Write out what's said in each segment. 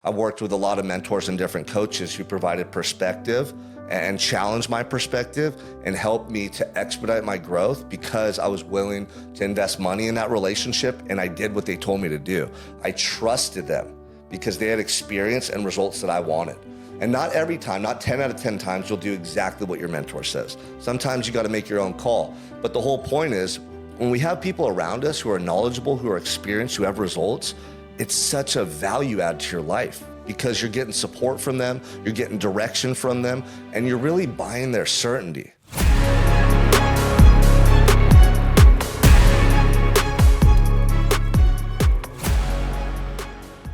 I've worked with a lot of mentors and different coaches who provided perspective and challenged my perspective and helped me to expedite my growth because I was willing to invest money in that relationship and I did what they told me to do. I trusted them because they had experience and results that I wanted. And not every time, not 10 out of 10 times, you'll do exactly what your mentor says. Sometimes you got to make your own call. But the whole point is, when we have people around us who are knowledgeable, who are experienced, who have results, it's such a value add to your life because you're getting support from them, you're getting direction from them, and you're really buying their certainty.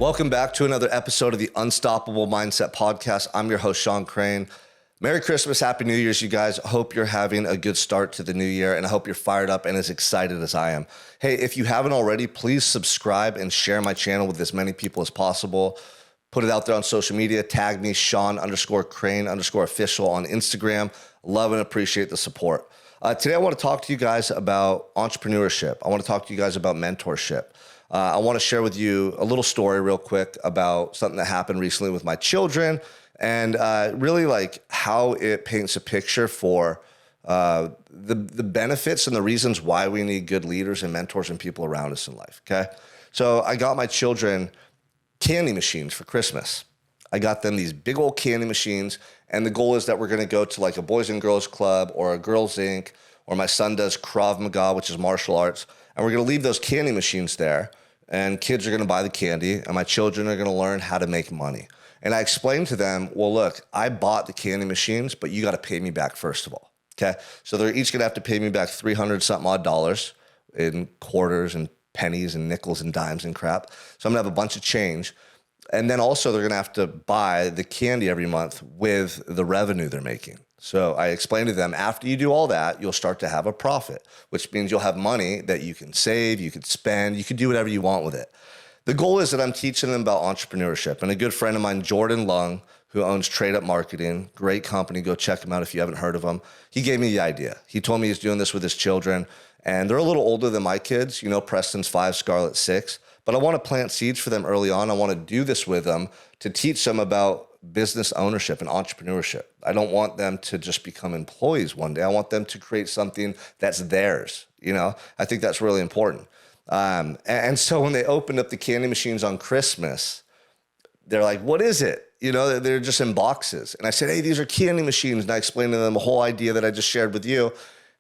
Welcome back to another episode of the Unstoppable Mindset Podcast. I'm your host, Sean Crane. Merry Christmas, Happy New Year's, you guys. Hope you're having a good start to the new year, and I hope you're fired up and as excited as I am. Hey, if you haven't already, please subscribe and share my channel with as many people as possible. Put it out there on social media. Tag me, Sean_Crane_official on Instagram. Love and appreciate the support. Today, I want to talk to you guys about entrepreneurship. I want to talk to you guys about mentorship. I want to share with you a little story real quick about something that happened recently with my children and really like how it paints a picture for the benefits and the reasons why we need good leaders and mentors and people around us in life, okay? So I got my children candy machines for Christmas. I got them these big old candy machines, and the goal is that we're going to go to like a Boys and Girls Club or a Girls Inc., or my son does Krav Maga, which is martial arts, and we're going to leave those candy machines there, and kids are going to buy the candy, and my children are going to learn how to make money. And I explained to them, well, look, I bought the candy machines, but you got to pay me back first of all, okay? So they're each going to have to pay me back $300-something odd in quarters and pennies and nickels and dimes and crap. So I'm going to have a bunch of change. And then also they're going to have to buy the candy every month with the revenue they're making. So I explained to them, after you do all that, you'll start to have a profit, which means you'll have money that you can save, you can spend, you can do whatever you want with it. The goal is that I'm teaching them about entrepreneurship. And a good friend of mine, Jordan Lung, who owns Trade Up Marketing, great company, go check him out if you haven't heard of him. He gave me the idea. He told me he's doing this with his children, and they're a little older than my kids. You know, Preston's 5, Scarlett's 6. But I want to plant seeds for them early on. I want to do this with them to teach them about business ownership and entrepreneurship. I don't want them to just become employees one day. I want them to create something that's theirs. You know, I think that's really important. And so when they opened up the candy machines on Christmas, they're like, what is it? You know, they're just in boxes. And I said, hey, these are candy machines. And I explained to them the whole idea that I just shared with you.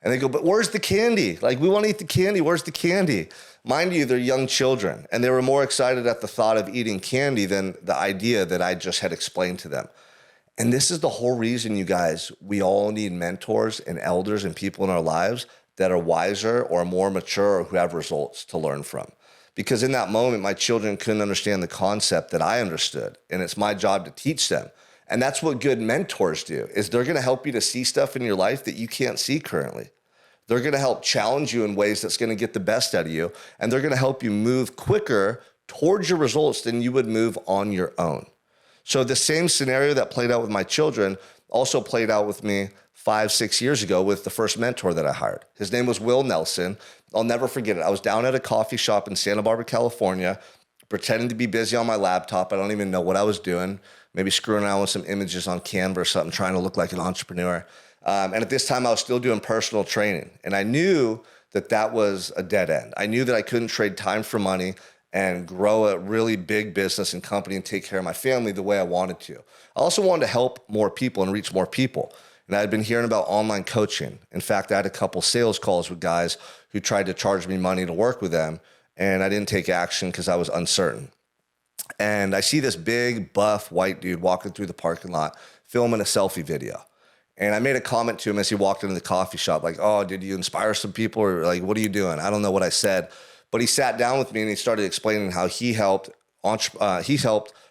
And they go, but where's the candy? Like, we want to eat the candy. Where's the candy? Mind you, they're young children, and they were more excited at the thought of eating candy than the idea that I just had explained to them. And this is the whole reason, you guys, we all need mentors and elders and people in our lives that are wiser or more mature or who have results to learn from. Because in that moment, my children couldn't understand the concept that I understood, and it's my job to teach them. And that's what good mentors do, is they're going to help you to see stuff in your life that you can't see currently. They're going to help challenge you in ways that's going to get the best out of you. And they're going to help you move quicker towards your results than you would move on your own. So the same scenario that played out with my children also played out with me 5-6 years ago with the first mentor that I hired. His name was Will Nelson. I'll never forget it. I was down at a coffee shop in Santa Barbara, California, pretending to be busy on my laptop. I don't even know what I was doing. Maybe screwing around with some images on Canva or something, trying to look like an entrepreneur. And at this time, I was still doing personal training. And I knew that that was a dead end. I knew that I couldn't trade time for money and grow a really big business and company and take care of my family the way I wanted to. I also wanted to help more people and reach more people. And I had been hearing about online coaching. In fact, I had a couple sales calls with guys who tried to charge me money to work with them. And I didn't take action because I was uncertain. And I see this big, buff, white dude walking through the parking lot, filming a selfie video. And I made a comment to him as he walked into the coffee shop, like, oh, did you inspire some people? Or like, what are you doing? I don't know what I said. But he sat down with me and he started explaining how he helped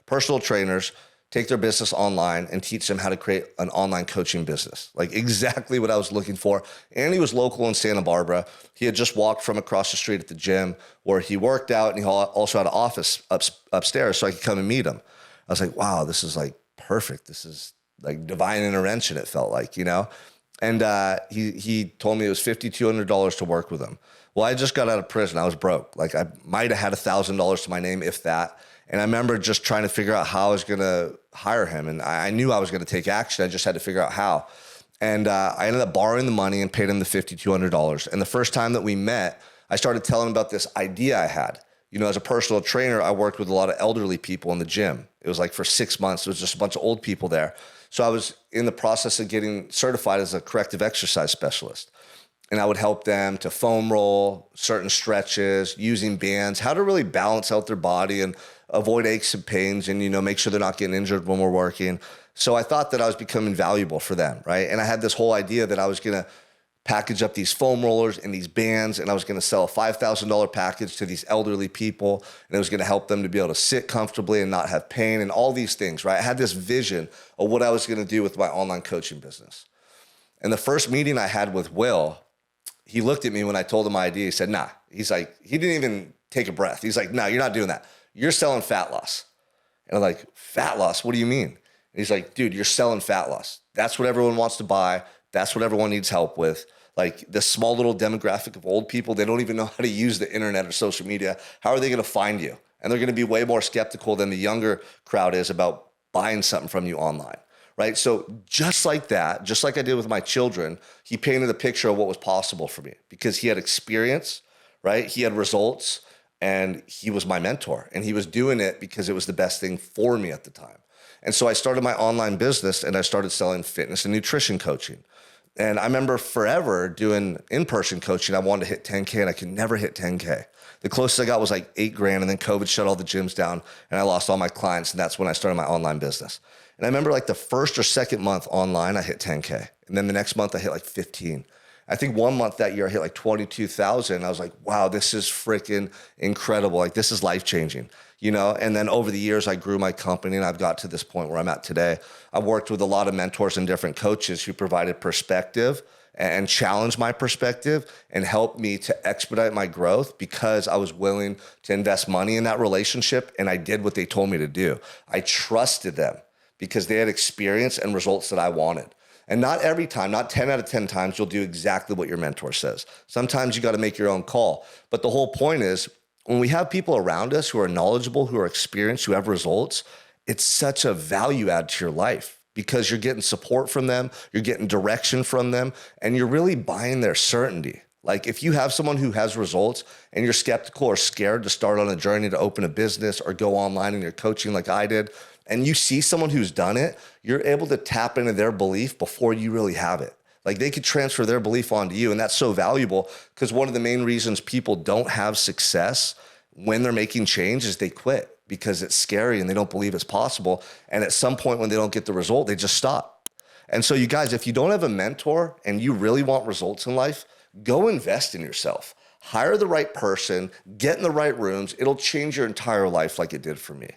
personal trainers take their business online and teach them how to create an online coaching business. Like exactly what I was looking for. And he was local in Santa Barbara. He had just walked from across the street at the gym where he worked out, and he also had an office upstairs so I could come and meet him. I was like, wow, this is like perfect. This is like divine intervention, it felt like, you know? And he told me it was $5,200 to work with him. Well, I just got out of prison. I was broke. Like I might have had $1,000 to my name, if that. And I remember just trying to figure out how I was going to hire him. And I knew I was going to take action. I just had to figure out how. And I ended up borrowing the money and paid him the $5,200. And the first time that we met, I started telling him about this idea I had. You know, as a personal trainer, I worked with a lot of elderly people in the gym. It was like for 6 months, it was just a bunch of old people there. So I was in the process of getting certified as a corrective exercise specialist. And I would help them to foam roll, certain stretches, using bands, how to really balance out their body and avoid aches and pains and, you know, make sure they're not getting injured when we're working. So I thought that I was becoming valuable for them, right? And I had this whole idea that I was going to package up these foam rollers and these bands, and I was going to sell a $5,000 package to these elderly people, and it was going to help them to be able to sit comfortably and not have pain and all these things, right? I had this vision of what I was going to do with my online coaching business. And the first meeting I had with Will, he looked at me when I told him my idea. He said, nah. He's like, he didn't even take a breath. He's like, no, you're not doing that. You're selling fat loss. And I'm like, fat loss? What do you mean? And he's like, dude, you're selling fat loss. That's what everyone wants to buy. That's what everyone needs help with. Like this small little demographic of old people, they don't even know how to use the internet or social media. How are they going to find you? And they're going to be way more skeptical than the younger crowd is about buying something from you online. Right? So just like that, just like I did with my children, he painted a picture of what was possible for me because he had experience, right? He had results, and he was my mentor, and he was doing it because it was the best thing for me at the time. And so I started my online business, and I started selling fitness and nutrition coaching. And I remember forever doing in-person coaching. I wanted to hit 10K, and I could never hit 10K. The closest I got was like $8,000, and then COVID shut all the gyms down, and I lost all my clients, and that's when I started my online business. And I remember like the first or second month online, I hit 10K. And then the next month I hit like 15. I think 1 month that year I hit like 22,000. I was like, wow, this is freaking incredible. Like this is life-changing, you know? And then over the years I grew my company, and I've got to this point where I'm at today. I've worked with a lot of mentors and different coaches who provided perspective and challenged my perspective and helped me to expedite my growth because I was willing to invest money in that relationship, and I did what they told me to do. I trusted them because they had experience and results that I wanted. And not every time, not 10 out of 10 times, you'll do exactly what your mentor says. Sometimes you got to make your own call. But the whole point is, when we have people around us who are knowledgeable, who are experienced, who have results, it's such a value add to your life because you're getting support from them, you're getting direction from them, and you're really buying their certainty. Like if you have someone who has results and you're skeptical or scared to start on a journey to open a business or go online and you're coaching like I did, and you see someone who's done it, you're able to tap into their belief before you really have it. Like they could transfer their belief onto you. And that's so valuable because one of the main reasons people don't have success when they're making change is they quit because it's scary and they don't believe it's possible. And at some point when they don't get the result, they just stop. And so you guys, if you don't have a mentor and you really want results in life, go invest in yourself. Hire the right person, get in the right rooms. It'll change your entire life like it did for me.